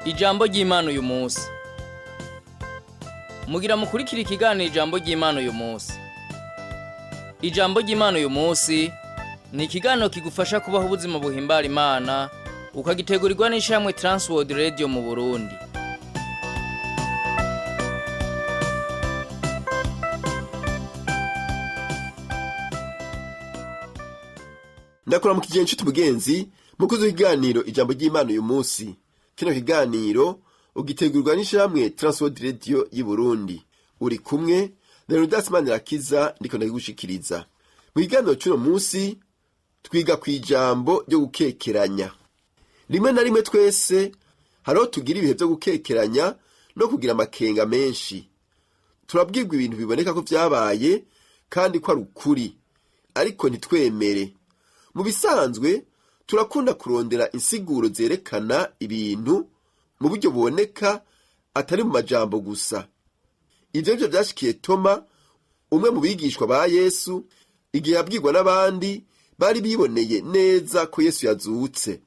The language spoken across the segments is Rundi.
Ijambo ry'Imana uyu munsi. Mugira mukurikira ikiganiro ijambo ry'Imana uyu munsi. Ijambo ry'Imana uyu munsi ni ikiganiro kigufasha kubaho ubuzima buhimbara Imana, ukagitegurirwa n'ishamwe Transworld Radio mu Burundi. Ndakora mu kigenzo cy'ubugenzi mukuzo ikiganiro ijambo ry'Imana uyu munsi. Kino kiganiro ugitegurirwa n'ishamwe Transworld Radio y'u Burundi. Uri kumwe na Rohero ndiko ndagigushikiriza. Mu kiganiro cy'uno munsi twiga ku ijambo ryo gukekeranya. Rimwe na rimwe twese hariho tugira ibihe byo gukekeranya no kugira amakenga menshi. Turabwirwa ibintu biboneka ko vyabaye kandi ko ari ukuri, ariko ntitwemere. Mu bisanzwe turakunda kurondera insiguro zerekana ibintu mu buryo buboneka atari mu majambo gusa. Ivyo byo byashikiye Toma, umwe mu bigishwa ba Yesu, igihe yabwirwa n'abandi bari biboneye neza ko Yesu yazutse.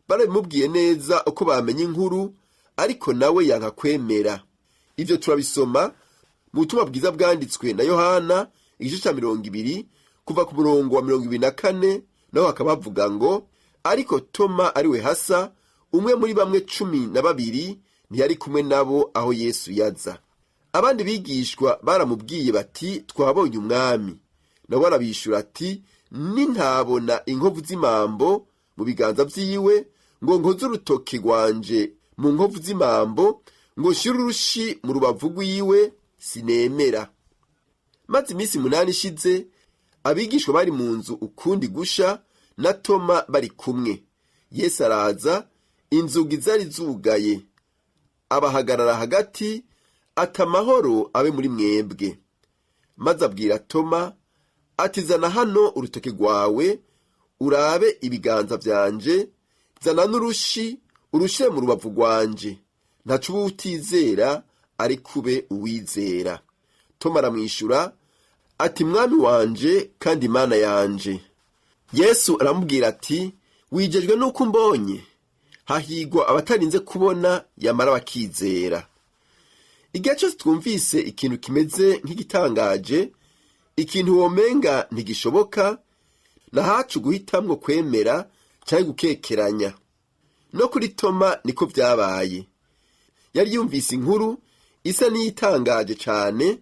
Barabimubwiye neza uko bamenye inkuru, ariko nawe yanka kwemera. Ivyo turabisoma mu butumwa bwiza bwanditswe na Yohana igice ca 20 kuva ku murongo wa 24, naho hakaba havuga ngo, ariko Toma ariwe hasa, umwe muri bamwe 12 ntiyari kumwe nabo aho Yesu yaza. Abandi bigishwa baramubwiye bati, twabonye umwami. Nawe arabishura ati, nintabona inkovu z'imambo mu biganza vyiwe, ngo nkoze urutoke rwanje mu nkovu z'imambo, ngo nshire urushi mu rubavu rwiwe, sinemera. Maze iminsi 8 ishize, abigishwa bari mu nzu ukundi gusha na Toma bari kumwe. Yesu araza, inzugi zari zugaye. Abahagarara hagati, ati amahoro abe muri mwebwe. Maze abwira Toma, ati zana hano urutoke rwawe, urabe ibiganza vyanje, zana n'urushi, urushire mu rubavu rwanje. Ntaco uba utizera, ariko ube uwizera. Toma aramwishura, ati mwami wanje kandi Imana yanje. Yesu aramubwira ati, wijejwe nuko umbonye? Hahigwa abatarinze kubona yamara bakizera. Igihe cyose twumvise ikintu kimeze nk'igitangaje, ikintu womenga ntigishoboka, nahacu guhitamwo kwemera cyangwa gukekeranya. No kuri Toma niko vyabaye. Yari yumvise inkuru isa n'iyitangaje cane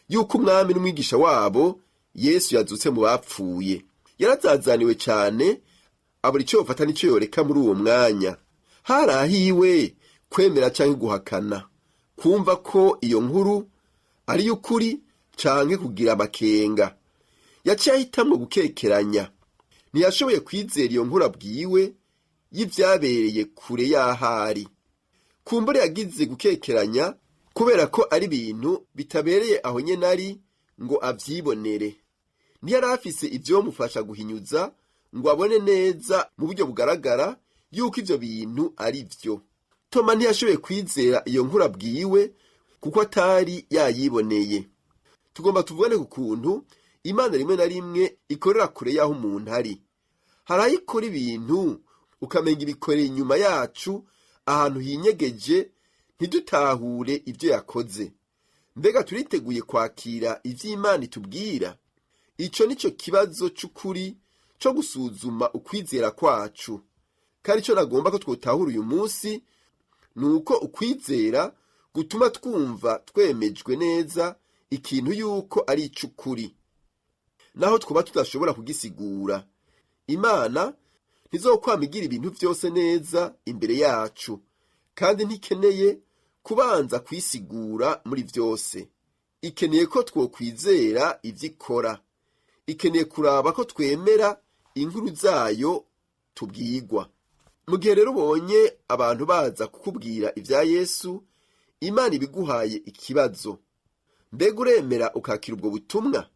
yuko umwami n'umwigisha wabo Yesu yazutse mu bapfuye. Yarazazaniwe cane, abura ico yofata n'ico yoreka muri uwo mwanya. Harahiwe kwemera canke guhakana, kumva ko iyo nkuru ari y'ukuri canke kugira amakenga. Yaciye ahitamwo gukekeranya. Ntiyashoboye kwizera iyo nkuru abwiwe y'ivyabereye kure y'ahari. Kumbure yagize gukekeranya kubera ko ari ibintu bitabereye aho nyene ari ngo avyibonere. Ntiyari afise ivyomufasha guhinyuza ngo abone neza mu buryo bugaragara yuko ivyo bintu ari vyo. Toma ntiyashoboye kwizera iyo nkuru abwiwe kuko atari yayiboneye. Tugomba tuvugane ku kuntu Imana rimwe na rimwe ikorera kure y'aho umuntu ari. Harayikora ibintu ukamenga ibikoreye inyuma yacu, ahantu hinyegeje, ntidutahure ivyo yakoze. Mbega turiteguye kwakira ivy'Imana itubwira? Ico nico kibazo c'ukuri co gusuzuma ukwizera kwacu. Kandi ico nagomba ko twotahura uyu munsi, nuko ukwizera gutuma twumva twemejwe neza ikintu yuko ari ic'ukuri, naho twuba tudashobora kugisigura. Imana ntizokwama igira ibintu vyose neza imbere yacu, kandi ntikeneye kubanza kwisigura muri vyose. Ikeneye ko twokwizera ivyo ikora. Ikeneye kuraba ko twemera inkuru zayo tubwirwa. Mu gihe rero ubonye abantu baza kukubwira ivya Yesu, Imana ibiguhaye ikibazo. Mbega uremera ukakira ubwo butumwa?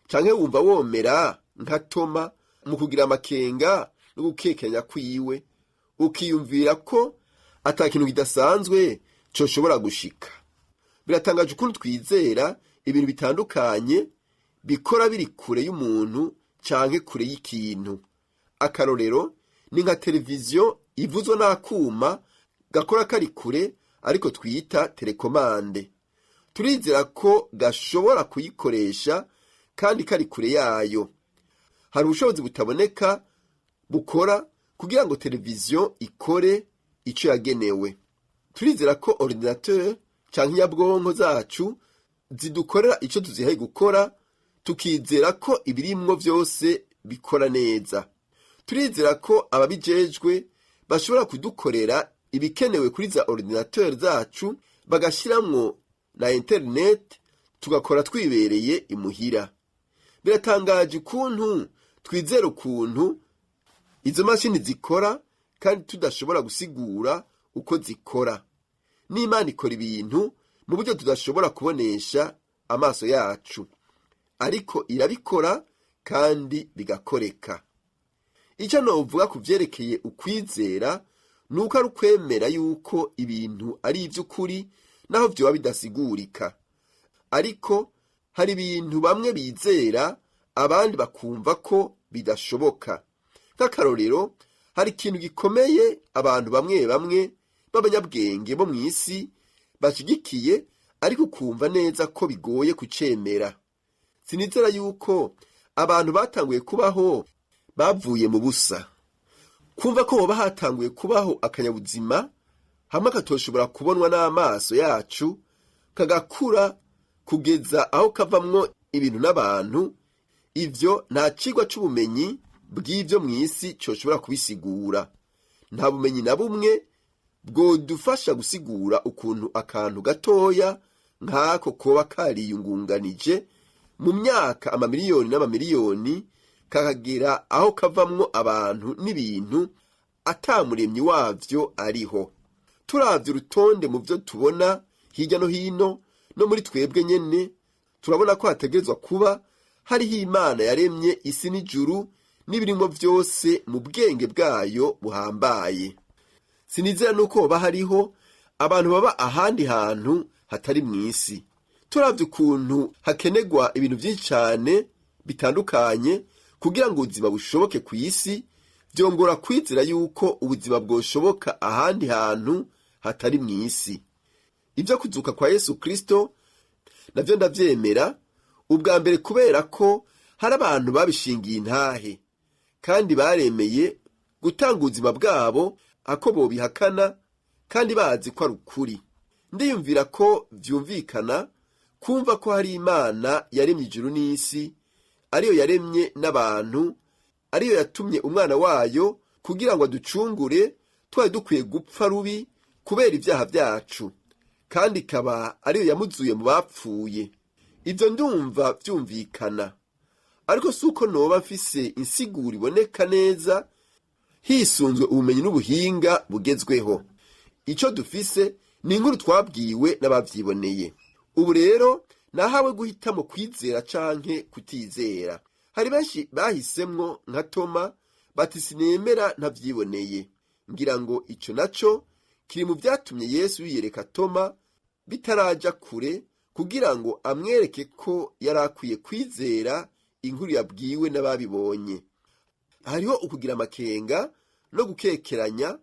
Canke wumva womera nka Toma mu kugira amakenga no gukekenya kwiwe, ukiyumvira ko ata kintu kidasanzwe coshobora gushika? Biratangaje ukuntu twizera ibintu bitandukanye bikora biri kure y'umuntu canke kure y'ikintu. Akarorero ni nka televiziyo ivuzwa n'akuma gakora kari kure ariko twita telekomande. Turizera ko gashobora kuyikoresha kandi kari kure yayo. Hari ubushobozi butaboneka bukora kugira ngo televiziyo ikore ico yagenewe. Turizera ko ordinateur canke inyabwonko zacu zidukorera ico tuzihaye gukora, tukizera ko ibirimwo vyose bikora neza. Turizera ko ababijejwe bashobora kudukorera ibikenewe kuri za ordinateur zacu, bagashiramwo na internet, tugakora twibereye imuhira. Biratangaje ukuntu twizera ukuntu izo mashini zikora kandi tudashobora gusigura uko zikora. N'Imana ikora ibintu mu buryo tudashobora kubonesha amaso yacu, ariko irabikora kandi bigakoreka. Icyo novuga ku vyerekeye ukwizera nuko ari ukwemera yuko ibintu ari ivy'ukuri naho vyoba bidasigurika. Ariko hari ibintu bamwe bizera abandi bakumva ko bidashoboka. Nk'akarorero, hari ikintu gikomeye abantu bamwe bamwe b'abanyabwenge bo mw'isi bashigikiye, ariko ukumva neza ko bigoye kucemera. Sinizera yuko abantu batanguye kubaho bavuye mu busa. Kumva ko hoba hatanguye kubaho akanyabuzima hamwe katoshobora kubonwa n'amaso yacu, kagakura kugeza aho kavamwo ibintu n'abantu, ivyo nta cigwa c'ubumenyi bw'ivyo mw'isi coshobora kubisigura. Nta bumenyi na bumwe bwodufasha gusigura ukuntu akantu gatoya nk'ako koba kariyungunganije mu myaka amamiliyoni n'amamiliyoni, kakagera aho kavamwo abantu n'ibintu ata muremyi wavyo ariho. Turavye urutonde mu vyo tubona hirya no hino no muri twebwe nyene, turabona ko hategerezwa kuba hariho Imana yaremye isi n'ijuru n'ibirimwo vyose mu bwenge bwayo buhambaye. Sinizera nuko hoba hariho abantu baba ahandi hantu hatari mw'isi. Turavye ukuntu hakenegwa ibintu vyinshi cane bitandukanye kugira ngo ubuzima bushoboke ku isi, vyongora kwizera yuko ubuzima bwoshoboka ahandi hantu hatari mw'isi. Ivyo kuzuka kwa Yesu Kristo navyo ndavyemera, ubwa mbere kubera ko hari abantu babishingiye intahe kandi baremeye gutanga ubuzima bwabo ako bobihakana kandi bazi ko ari ukuri. Ndiyumvira ko vyumvikana kumva ko hari Imana yaremye ijuru n'isi, ariyo yaremye n'abantu, ariyo yatumye umwana wayo kugira ngo aducungure twari dukwiye gupfa rubi kubera ivyaha vyacu, kandi ikaba ariyo yamuzuye mu bapfuye. Ivyo ndumva vyumvikana, ariko suko noba mfise insiguro iboneka neza hisunzwe ubumenyi n'ubuhinga bugezweho. Ico dufise ni inkuru twabwiwe n'abavyiboneye. Ubu rero nahawe guhitamo kwizera canke kutizera. Hari benshi bahisemwo nka Toma bati sinemera ntavyiboneye. Ngira ngo ico naco kiri mu vyatumye Yesu yiyereka Toma bitaraja kure kugira ngo amwereke ko yarakwiye kwizera inkuru yabwiwe n'ababibonye. Hariho ukugira amakenga no gukekeranya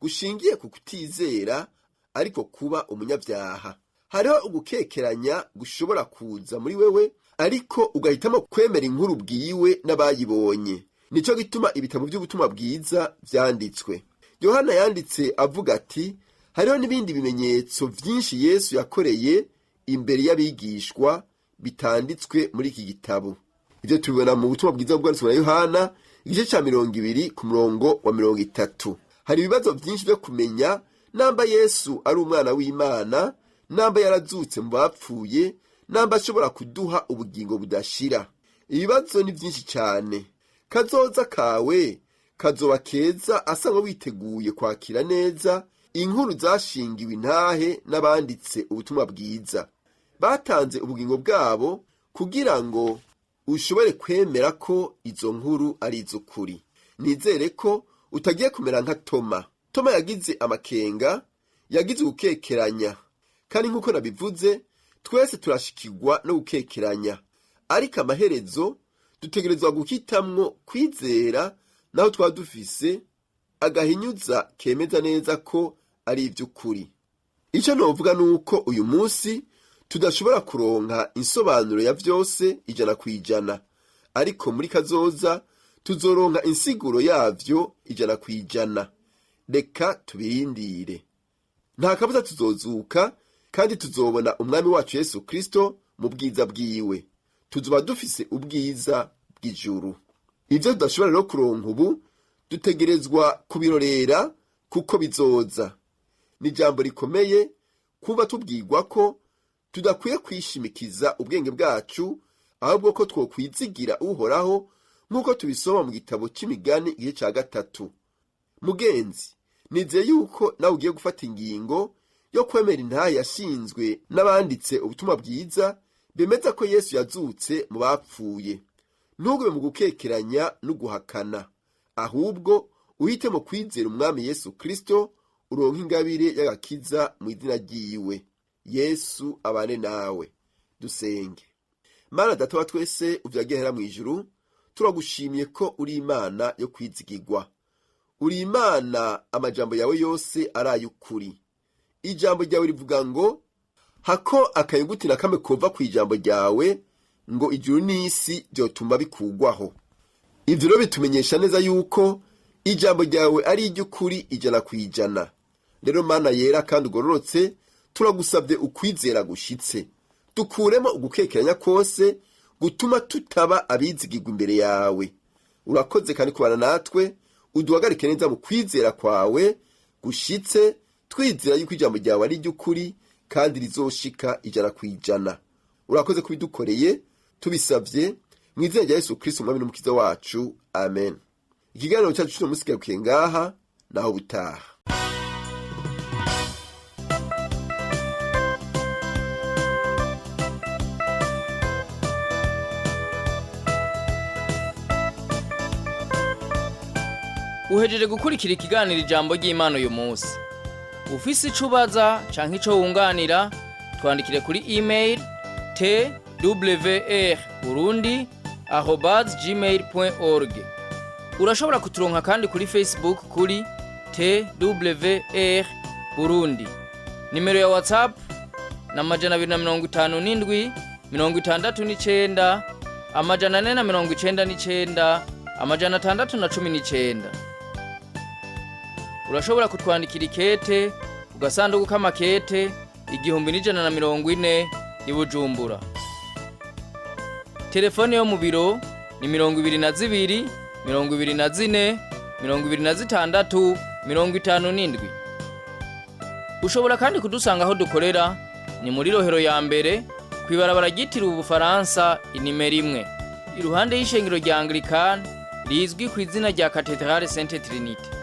gushingiye ku kutizera ariko kuba umunyabyaha. Hariho ugukekeranya gushobora kuza muri wewe ariko ugahitamo kwemera inkuru bwiwe n'abayibonye. Nico gituma ibitabo by'ubutumwa bwiza vyanditswe. Yohana yanditse avuga ati, hariho n'ibindi bimenyetso vyinshi Yesu yakoreye imbere y'abigishwa bitanditswe muri iki gitabo. Ivyo tubibona mu butumwa bwiza bwanditswe na Yohana igice ca 20 ku murongo wa 30. Hari ibibazo vyinshi vyo kumenya namba Yesu ari umwana w'Imana, namba yarazutse mu bapfuye, namba ashobora kuduha ubugingo budashira. Ibibazo ni vyinshi cyane. Kazoza kawe kazoba keza asanga witeguye kwakira neza inkuru zashingiwe intahe n'abanditse ubutumwa bwiza. Batanze ubugingo bwabo kugira ngo ushobore kwemera ko izo nkuru ari iz'ukuri. Nizere ko utagiye kumera nka Toma. Toma yagize amakenga, yagize gukekeranya. Kandi nk'uko nabivuze, twese turashikirwa no gukekeranya. Ariko amaherezo dutegerezwa guhitamwo kwizera, naho twaba dufise agahinyuza kemeza neza ko ari ivy'ukuri. Ico novuga nuko uyu munsi tudashobora kuronka insobanuro ya vyose 100%, ariko muri kazoza tuzoronka insiguro yavyo 100%. Reka tubirindire. Nta kabuza tuzozuka kandi tuzobona umwami wacu Yesu Kristo mu bwiza bwiwe. Tuzoba dufise ubwiza bw'ijuru. Ivyo tudashobora rero kuronka ubu dutegerezwa kubirorera kuko bizoza. Ni ijambo rikomeye kuba tubwirwa ko tudakwiye kwishimikiza ubwenge bwacu, ahubwo ko twokwizigira uhoraho nk'uko tubisoma mu gitabo c'imigani igice ca 3. Mugenzi, nizeye yuko nawe ugiye gufata ingingo yo kwemera intahe yashinzwe n'abanditse ubutumwa bwiza bemeza ko Yesu yazutse mu bapfuye. Ntugube mu gukekeranya no guhakana, ahubwo uhitemo kwizera umwami Yesu Kristo, uronka ingabire y'agakiza mu izina ryiwe. Yesu abane nawe. Dusenge. Mana Data wa twese uvyagihera mu ijuru, turagushimiye ko uri Imana yo kwizigirwa. Uri Imana amajambo yawe yose arayukuri. Ijambo ryawe rivuga ngo hako akayuguti na kamwe kova ku ijambo ryawe ngo ijuru n'isi byotuma bikugwaho. Ivyo rero bitumenyesha neza yuko ijambo ryawe ari iry'ukuri 100%. Rero Mana yera kandi ugororotse, turagusabye ukwizera gushitse. Dukuremo ugukekeranya kose gutuma tutaba abizigirwa imbere yawe. Urakoze kandi kubana natwe, uduhagarike neza mu kwizera kwawe gushitse, twizera yuko ijambo ryawe ari iry'ukuri kandi rizoshika 100%. Urakoze kubidukoreye, tubisavye mu izina rya Yesu Kristo umwami n'umukiza wacu. Amen. Ikiganiro cyacu cy'uno munsi kigarukiye ngaha, naho butaha. Uhejeje gukurikira ikiganiro ijambo ry'Imana uyu munsi. Ufise ico ubaza canke ico wunganira, twandikire kuri email twrburundi@gmail.org. Urashobora kuturonka kandi kuri Facebook kuri twrburundi. Nimero ya Whatsapp na 257 69 499 619. Urashobora kutwandikira ikete ugasanduku k'amakete 1140 i Bujumbura. Telefone yo mu biro ni 22 24 26 57. Ushobora kandi kudusanga aho dukorera ni muri Rohero ya mbere kwibarabara ryitiriwe Ubufaransa inimero 1 iruhande y'ishengero rya Anglican rizwi ku izina rya Cathedrale Sainte Trinité.